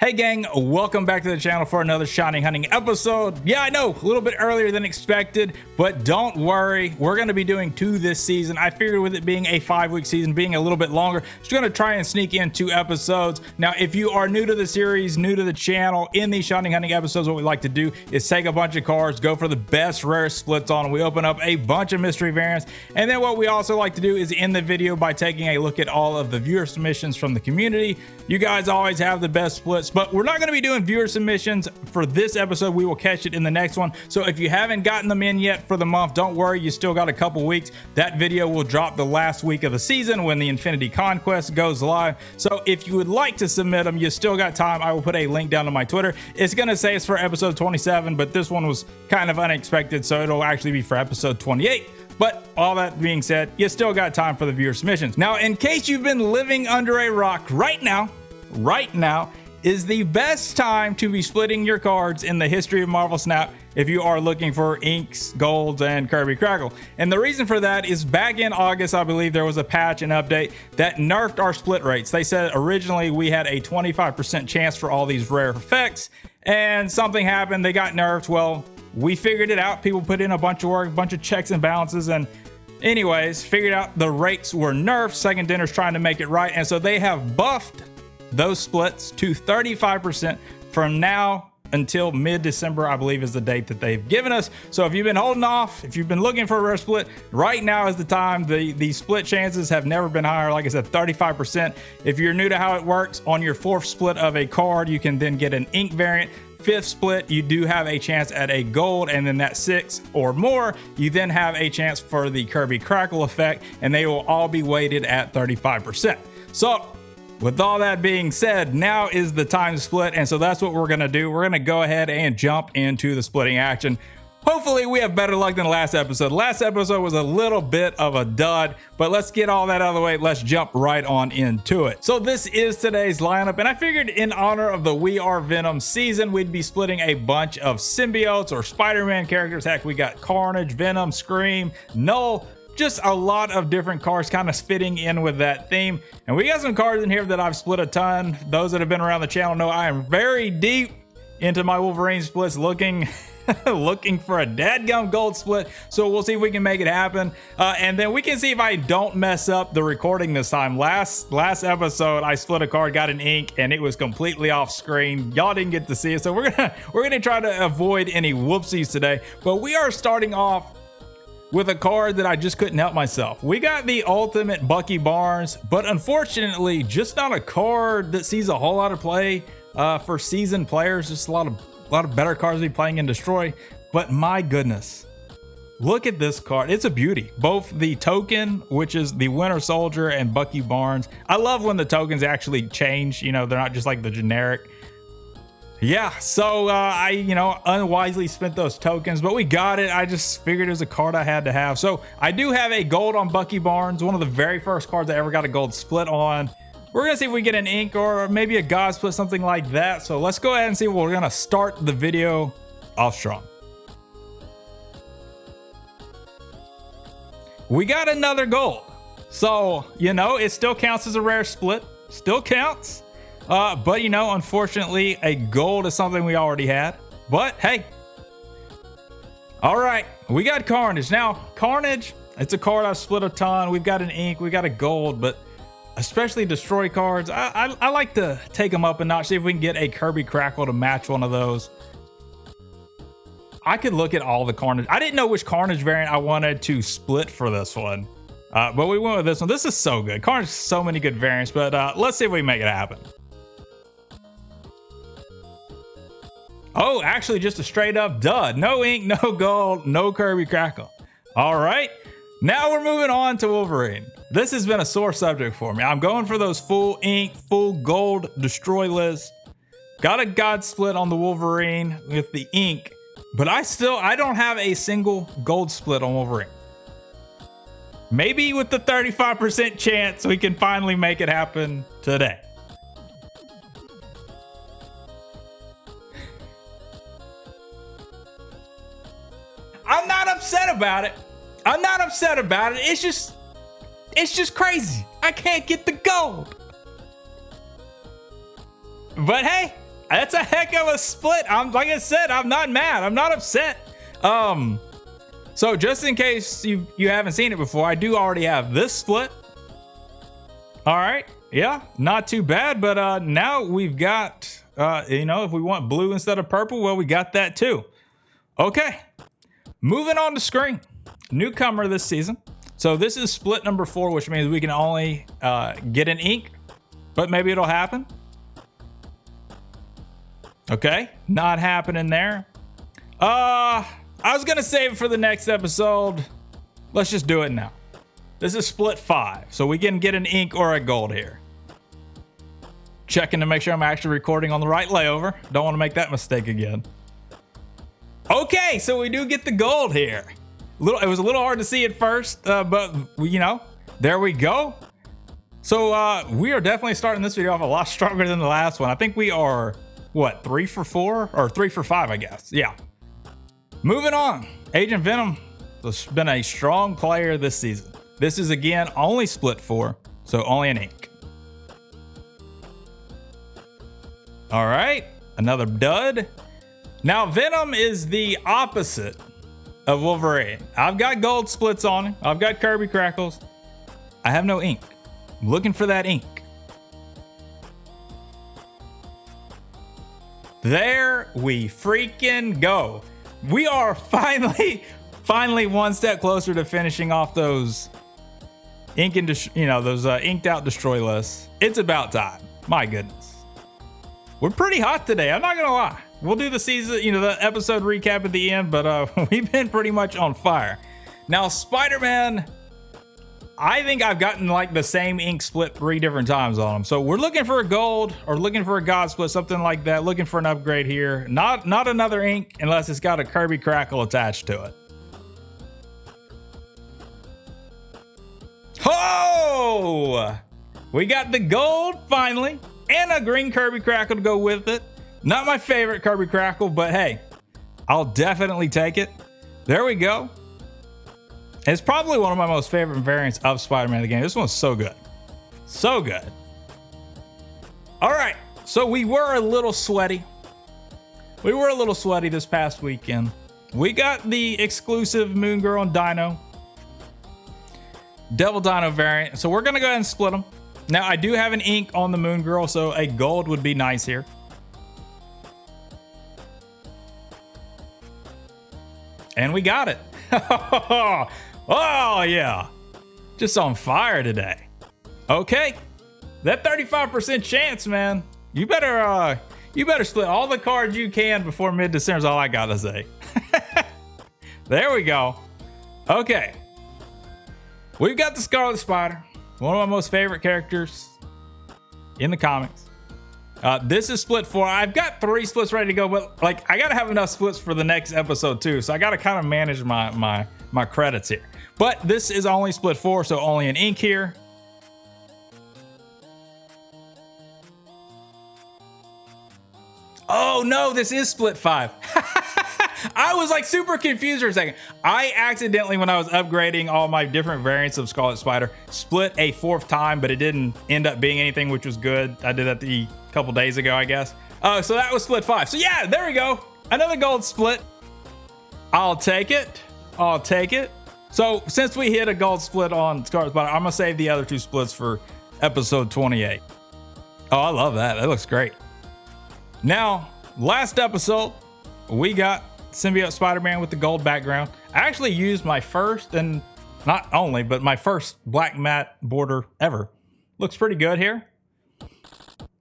Hey gang, welcome back to the channel for another shiny hunting episode. Yeah, I know, a little bit earlier than expected, but don't worry, we're going to be doing 2 this season. I figured with it being a 5-week season, being a little bit longer, just going to try and sneak in 2 episodes. Now, if you are new to the series, new to the channel, in these shiny hunting episodes, what we like to do is take a bunch of cards, go for the best rare splits on them. We open up a bunch of mystery variants, and then what we also like to do is end the video by taking a look at all of the viewer submissions from the community. You guys always have the best splits, but we're not going to be doing viewer submissions for this episode. We will catch it in the next one. So if you haven't gotten them in yet for the month, don't worry, you still got a couple weeks. That video will drop the last week of the season when the Infinity Conquest goes live. So if you would like to submit them, you still got time. I will put a link down to my Twitter. It's going to say it's for episode 27, but this one was kind of unexpected, so it'll actually be for episode 28. But all that being said, you still got time for the viewer submissions. Now, in case you've been living under a rock, right now is the best time to be splitting your cards in the history of Marvel Snap if you are looking for inks, golds, and Kirby Crackle. And the reason for that is back in August, I believe there was a patch and update that nerfed our split rates. They said originally we had a 25% chance for all these rare effects, and something happened, they got nerfed. Well, we figured it out. People put in a bunch of work, a bunch of checks and balances, and anyways, figured out the rates were nerfed. Second Dinner's trying to make it right, and so they have buffed those splits to 35% from now until mid-December, I believe is the date that they've given us. So if you've been holding off, if you've been looking for a rare split, right now is the time. The split chances have never been higher. Like I said, 35%. If you're new to how it works, on your 4th split of a card, you can then get an ink variant. 5th split, you do have a chance at a gold, and then that 6 or more, you then have a chance for the Kirby Crackle effect, and they will all be weighted at 35%. So with all that being said, now is the time to split, and so that's what we're going to do. We're going to go ahead and jump into the splitting action. Hopefully we have better luck than last episode. Last episode was a little bit of a dud, but let's get all that out of the way. Let's jump right on into it. So this is today's lineup, and I figured in honor of the We Are Venom season, we'd be splitting a bunch of symbiotes or Spider-Man characters. Heck, we got Carnage, Venom, Scream, Null, just a lot of different cards kind of fitting in with that theme. And we got some cards in here that I've split a ton. Those that have been around the channel know I am very deep into my Wolverine splits, looking for a dadgum gold split. So we'll see if we can make it happen. And then we can see if I don't mess up the recording this time. Last episode, I split a card, got an ink, and it was completely off screen. Y'all didn't get to see it. So we're gonna try to avoid any whoopsies today. But we are starting off with a card that I just couldn't help myself. We got the ultimate Bucky Barnes, but unfortunately, just not a card that sees a whole lot of play for seasoned players. Just a lot of better cards to be playing in Destroy. But my goodness, look at this card. It's a beauty. Both the token, which is the Winter Soldier, and Bucky Barnes. I love when the tokens actually change. You know, they're not just like the generic. Yeah, so I, unwisely spent those tokens, but we got it. I just figured it was a card I had to have. So I do have a gold on Bucky Barnes, one of the very first cards I ever got a gold split on. We're gonna see if we get an ink or maybe a god split, something like that. So let's go ahead and see. We're gonna start the video off strong. We got another gold. So, it still counts as a rare split, still counts. But unfortunately, a gold is something we already had. But hey, all right, we got Carnage. Now, Carnage, it's a card I've split a ton. We've got an ink, we got a gold, but especially Destroy cards, I like to take them up a notch, see if we can get a Kirby Crackle to match one of those. I could look at all the Carnage. I didn't know which Carnage variant I wanted to split for this one. But we went with this one. This is so good. Carnage, so many good variants, but let's see if we can make it happen. Oh, actually just a straight up dud. No ink, no gold, no Kirby Crackle. All right, now we're moving on to Wolverine. This has been a sore subject for me. I'm going for those full ink, full gold Destroy list. Got a god split on the Wolverine with the ink, but I don't have a single gold split on Wolverine. Maybe with the 35% chance we can finally make it happen today. I'm not upset about it. It's just crazy. I can't get the gold. But hey, That's a heck of a split. Like I said, I'm not mad. I'm not upset. So just in case you haven't seen it before, I do already have this split. All right. Yeah, not too bad. But now we've got, if we want blue instead of purple, well, we got that too. Okay. Moving on to screen. Newcomer this season. So this is split number 4, which means we can only get an ink, but maybe it'll happen. Okay, not happening there. I was gonna save it for the next episode. Let's just do it now. This is split 5, so we can get an ink or a gold here. Checking to make sure I'm actually recording on the right layover. Don't want to make that mistake again. Okay, so we do get the gold here. It was a little hard to see at first, but there we go. So we are definitely starting this video off a lot stronger than the last one. I think we are, what, 3 for 4 or 3 for 5, I guess. Yeah. Moving on. Agent Venom has been a strong player this season. This is again only split 4, so only an ink. All right, another dud. Now Venom is the opposite of Wolverine. I've got gold splits on him. I've got Kirby Crackles. I have no ink. I'm looking for that ink. There we freaking go. We are finally one step closer to finishing off those ink and those inked out destroy lists. It's about time. My goodness. We're pretty hot today. I'm not gonna lie. We'll do the season, the episode recap at the end, but we've been pretty much on fire. Now, Spider-Man, I think I've gotten like the same ink split 3 different times on him. So we're looking for a gold or looking for a god split, something like that. Looking for an upgrade here. Not another ink unless it's got a Kirby Crackle attached to it. Oh! We got the gold finally and a green Kirby Crackle to go with it. Not my favorite Kirby Crackle, but hey, I'll definitely take it. There we go. It's probably one of my most favorite variants of Spider-Man in the game. This one's so good. So good. All right, so we were a little sweaty. We were a little sweaty this past weekend. We got the exclusive Moon Girl and Dino. Devil Dino variant. So we're gonna go ahead and split them. Now I do have an ink on the Moon Girl, so a gold would be nice here. And we got it. Oh yeah, just on fire today. Okay, that 35% chance, man. You better split all the cards you can before mid-December is all I gotta say. There we go. Okay, we've got the Scarlet Spider, one of my most favorite characters in the comics. This is split 4. I've got 3 splits ready to go, but like I gotta have enough splits for the next episode too, so I gotta kind of manage my credits here. But this is only split 4, so only an ink here. Oh no, this is split 5. I was like super confused for a second. I accidentally, when I was upgrading all my different variants of Scarlet Spider, split a 4th time, but it didn't end up being anything, which was good. I did that a couple days ago, I guess. So that was split 5. So yeah, there we go. Another gold split. I'll take it. I'll take it. So since we hit a gold split on Scarlet Spider, I'm gonna save the other 2 splits for episode 28. Oh, I love that. That looks great. Now, last episode, we got Symbiote Spider-Man with the gold background. I actually used my first, and not only, but my first black matte border ever. Looks pretty good here.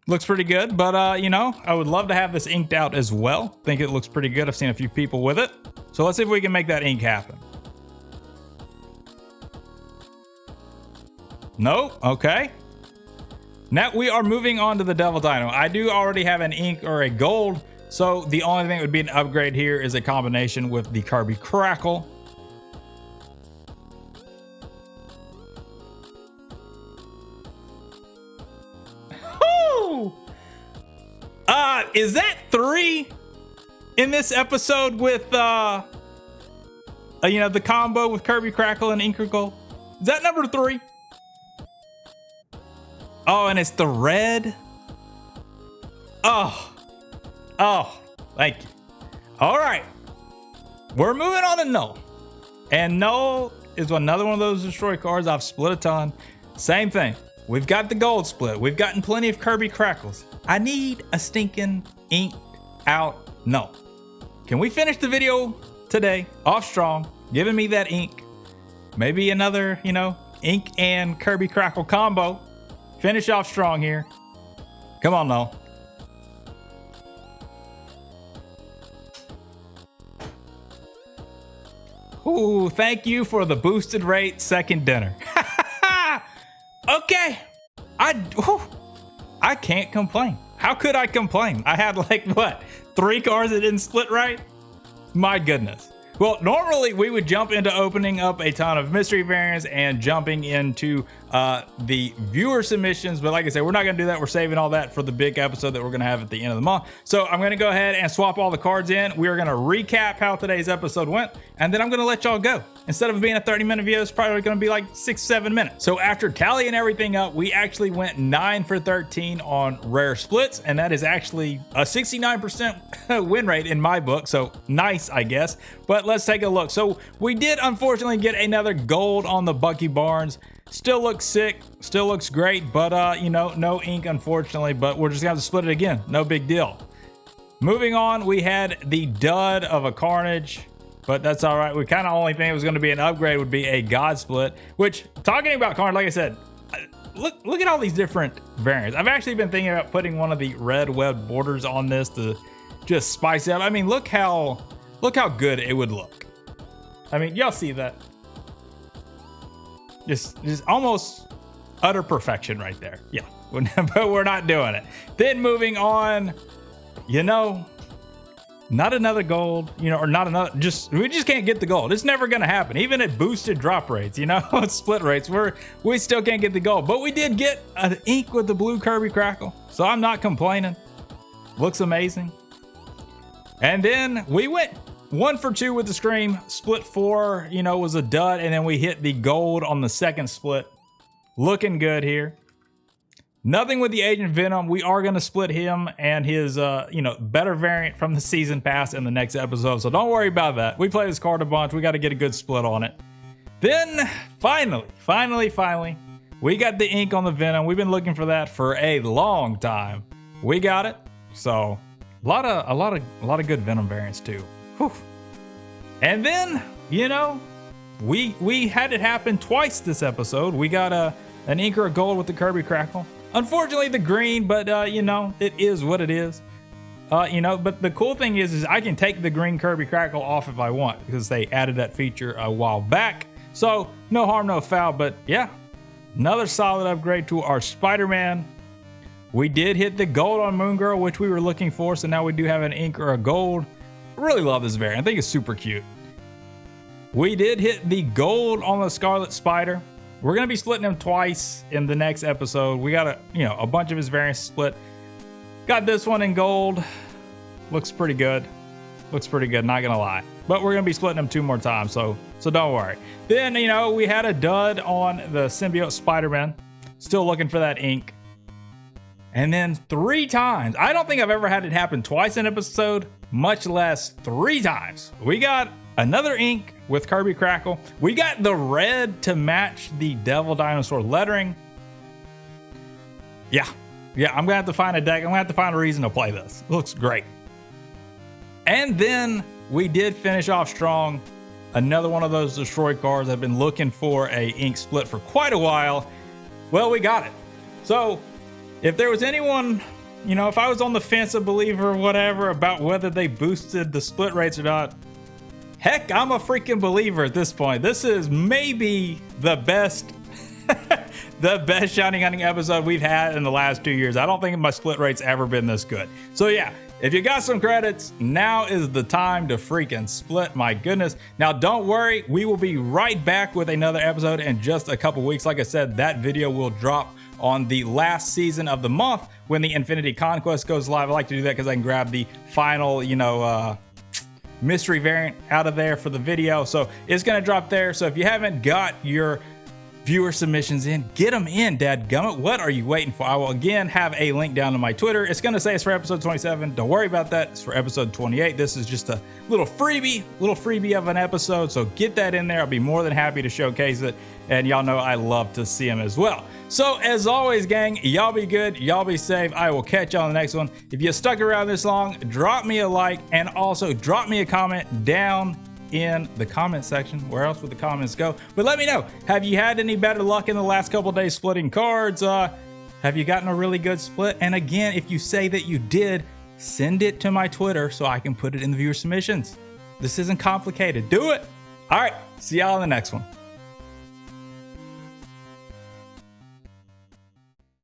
Looks pretty good, but I would love to have this inked out as well. Think it looks pretty good. I've seen a few people with it. So let's see if we can make that ink happen. No, okay. Now we are moving on to the Devil Dino. I do already have an ink or a gold, so the only thing that would be an upgrade here is a combination with the Kirby Crackle. Is that 3 in this episode with the combo with Kirby Crackle and Inker Gold? Is that number 3? Oh, and it's the red. Oh, Oh, thank you. All right. We're moving on to Null. And Null is another one of those destroy cards. I've split a ton. Same thing. We've got the gold split. We've gotten plenty of Kirby Crackles. I need a stinking inked out Null. Can we finish the video today off strong, giving me that ink? Maybe another, ink and Kirby Crackle combo. Finish off strong here. Come on, Null. Ooh, thank you for the boosted rate second dinner. Okay. I can't complain. How could I complain? I had like, what, 3 cards that didn't split right? My goodness. Well, normally we would jump into opening up a ton of mystery variants and jumping into the viewer submissions. But like I said, we're not going to do that. We're saving all that for the big episode that we're going to have at the end of the month. So I'm going to go ahead and swap all the cards in. We are going to recap how today's episode went. And then I'm going to let y'all go. Instead of being a 30-minute video, it's probably going to be like 6-7 minutes. So after tallying everything up, we actually went 9 for 13 on rare splits. And that is actually a 69% win rate in my book. So nice, I guess. But let's take a look. So we did unfortunately get another gold on the Bucky Barnes. Still looks sick, still looks great, but no ink unfortunately, but we're just gonna have to split it again. No big deal. Moving on, we had the dud of a Carnage, but that's all right. We kind of only think it was gonna be an upgrade would be a God Split, which, talking about Carnage, like I said, look at all these different variants. I've actually been thinking about putting one of the red web borders on this to just spice it up. I mean, look how good it would look. I mean, y'all see that? Just almost utter perfection right there. Yeah, but we're not doing it. Then moving on, not another gold, or not another, we just can't get the gold. It's never gonna happen. Even at boosted drop rates, split rates, we still can't get the gold. But we did get an ink with the blue Kirby Crackle, so I'm not complaining. Looks amazing. And then we went 1 for 2 with the Scream. Split 4, was a dud, and then we hit the gold on the second split. Looking good here. Nothing with the Agent Venom. We are going to split him and his, better variant from the season pass in the next episode, so don't worry about that. We play this card a bunch. We got to get a good split on it. Then, finally, we got the ink on the Venom. We've been looking for that for a long time. We got it. So, a lot of good Venom variants too. Whew. And then, we had it happen twice this episode. We got an ink or a gold with the Kirby Crackle. Unfortunately, the green, but it is what it is. But the cool thing is I can take the green Kirby Crackle off if I want, because they added that feature a while back. So no harm, no foul. But yeah, another solid upgrade to our Spider-Man. We did hit the gold on Moon Girl, which we were looking for. So now we do have an ink or a gold. Really love this variant. I think it's super cute. We did hit the gold on the Scarlet Spider. We're going to be splitting him twice in the next episode. We got a bunch of his variants split. Got this one in gold. Looks pretty good. Not going to lie. But we're going to be splitting them 2 more times, so don't worry. Then, we had a dud on the Symbiote Spider-Man. Still looking for that ink. And then 3 times. I don't think I've ever had it happen twice in an episode, much less 3 times. We got another ink with Kirby Crackle. We got the red to match the Devil Dinosaur lettering. Yeah, I'm gonna have to find a deck. I'm gonna have to find a reason to play this. It looks great. And then we did finish off strong. Another one of those destroy cards. I've been looking for a ink split for quite a while. Well, we got it. So if there was anyone, if I was on the fence, a believer or whatever, about whether they boosted the split rates or not, heck, I'm a freaking believer at this point. This is maybe the best Shiny Hunting episode we've had in the last 2 years. I don't think my split rate's ever been this good. So yeah, if you got some credits, now is the time to freaking split. My goodness. Now don't worry, we will be right back with another episode in just a couple weeks. Like I said, that video will drop on the last season of the month when the Infinity Conquest goes live. I like to do that because I can grab the final, mystery variant out of there for the video. So it's going to drop there. So if you haven't got your viewer submissions in. Get them in, dadgummit. What are you waiting for? I will again have a link down to my Twitter. It's going to say it's for episode 27. Don't worry about that. It's for episode 28. This is just a little freebie of an episode. So get that in there. I'll be more than happy to showcase it. And y'all know I love to see them as well. So as always, gang, y'all be good. Y'all be safe. I will catch y'all on the next one. If you stuck around this long, drop me a like and also drop me a comment down in the comment section. Where else would the comments go? But let me know, have you had any better luck in the last couple days splitting cards? Have you gotten a really good split? And again, if you say that you did, send it to my Twitter so I can put it in the viewer submissions. This isn't complicated. Do it. All right, see y'all in the next one.